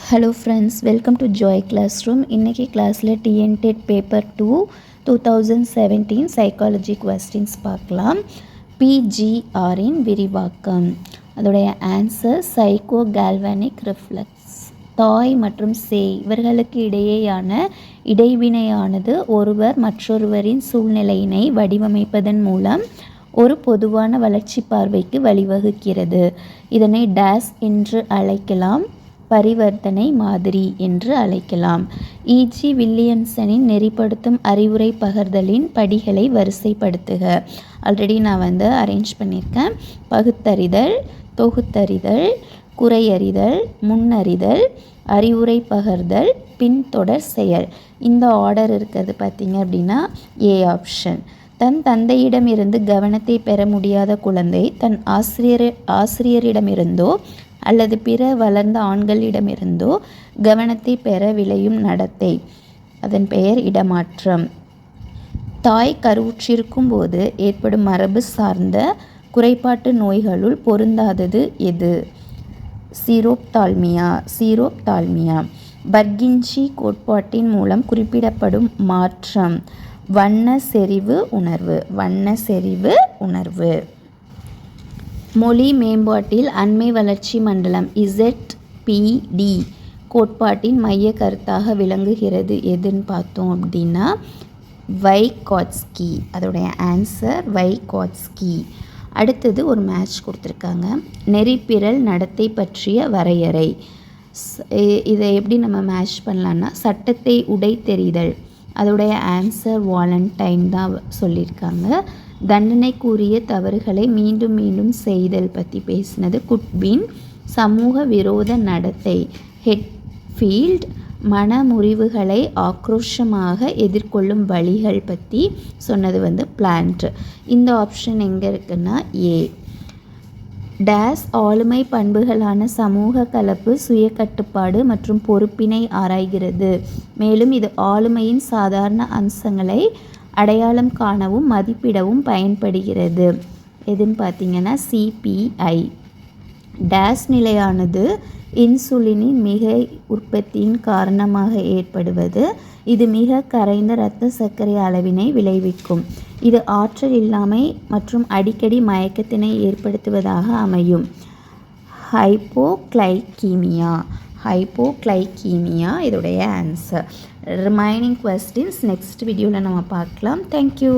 Hello friends, welcome to Joy Classroom. இன்னைக்கு கிளாஸில் TNTET paper 2 2017 psychology questions பார்க்கலாம். PGRஇன் விரிவாக்கம். அதோடைய ஆன்சர் சைக்கோ கால்வனிக் ரிஃப்ளெக்ஸ். தாய் மற்றும் சேய் இவர்களுக்கு இடையேயான இடைவினையானது ஒருவர் மற்றொருவரின் சூழ்நிலையினை வடிவமைப்பதன் மூலம் ஒரு பொதுவான வளர்ச்சி பார்வைக்கு வழிவகுக்கிறது. இதனை டேஸ் என்று அழைக்கலாம், பரிவர்த்தனை மாதிரி என்று அழைக்கலாம். E.G. வில்லியம்சனின் நெறிப்படுத்தும் அறிவுரை பகர்தலின் படிகளை வரிசைப்படுத்துக. ஆல்ரெடி நான் அரேஞ்ச் பண்ணியிருக்கேன். பகுத்தறிதல், தொகுத்தறிதல், குறையறிதல், முன்னறிதல், அறிவுரை பகர்தல், பின்தொடர் செயல். இந்த ஆர்டர் இருக்கிறது பார்த்தீங்க அப்படின்னா ஏ ஆப்ஷன். தன் தந்தையிடமிருந்து கவனத்தை பெற முடியாத குழந்தை தன் ஆசிரியரிடமிருந்தோ அல்லது பிற வளர்ந்த ஆண்களிடமிருந்தோ கவனத்தை பெற விளையும் நடத்தை, அதன் பெயர் இடமாற்றம். தாய் கருவுற்றிருக்கும் போது ஏற்படும் மரபு சார்ந்த குறைபாட்டு நோய்களுள் பொருந்தாதது எது? சீரோப்தால்மியா. பர்கின்ஜி கோட்பாட்டின் மூலம் குறிப்பிடப்படும் மாற்றம் வண்ண செறிவு உணர்வு. மொழி மேம்பாட்டில் அண்மை வளர்ச்சி மண்டலம் ZPD கோட்பாட்டின் மைய கருத்தாக விளங்குகிறது எதுன்னு பார்த்தோம் அப்படின்னா வைகாட்ஸ்கி. அதோடைய ஆன்சர் வைகாட்ஸ்கி. அடுத்தது ஒரு மேட்ச் கொடுத்துருக்காங்க. நெறிப்பிரல் நடத்தை பற்றிய வரையறை. இதை எப்படி நம்ம மேட்ச் பண்ணலான்னா சட்டத்தை உடைத்தெறிதல். அதோடைய ஆன்சர் வாலண்டைன் தான் சொல்லியிருக்காங்க. தண்டனைக்குரிய தவறுகளை மீண்டும் மீண்டும் செய்தல் பற்றி பேசினது குட்பின். சமூக விரோத நடத்தை ஹெட்ஃபீல்ட். மனமுறிவுகளை ஆக்ரோஷமாக எதிர்கொள்ளும் வழிகள் பற்றி சொன்னது பிளான்ட். இந்த ஆப்ஷன் எங்கே இருக்குன்னா ஏ. டேஸ் ஆளுமை பண்புகளான சமூக கலப்பு, சுய கட்டுப்பாடு மற்றும் பொறுப்பினை ஆராய்கிறது. மேலும் இது ஆளுமையின் சாதாரண அம்சங்களை அடையாளம் காணவும் மதிப்பிடவும் பயன்படுகிறது. எதுன்னு பார்த்தீங்கன்னா CPI. டேஸ் நிலையானது இன்சுலினின் மிகை உற்பத்தியின் காரணமாக ஏற்படுவது. இது மிக கரைந்த இரத்த சர்க்கரை அளவினை விளைவிக்கும். இது ஆற்றல் இல்லாமை மற்றும் அடிக்கடி மயக்கத்தினை ஏற்படுத்துவதாக அமையும். ஹைப்போக்ளைக்கீமியா இதோடைய ஆன்சர். ரிமைனிங் கொஸ்டின்ஸ் நெக்ஸ்ட் வீடியோவில் நம்ம பார்க்கலாம். தேங்க்யூ.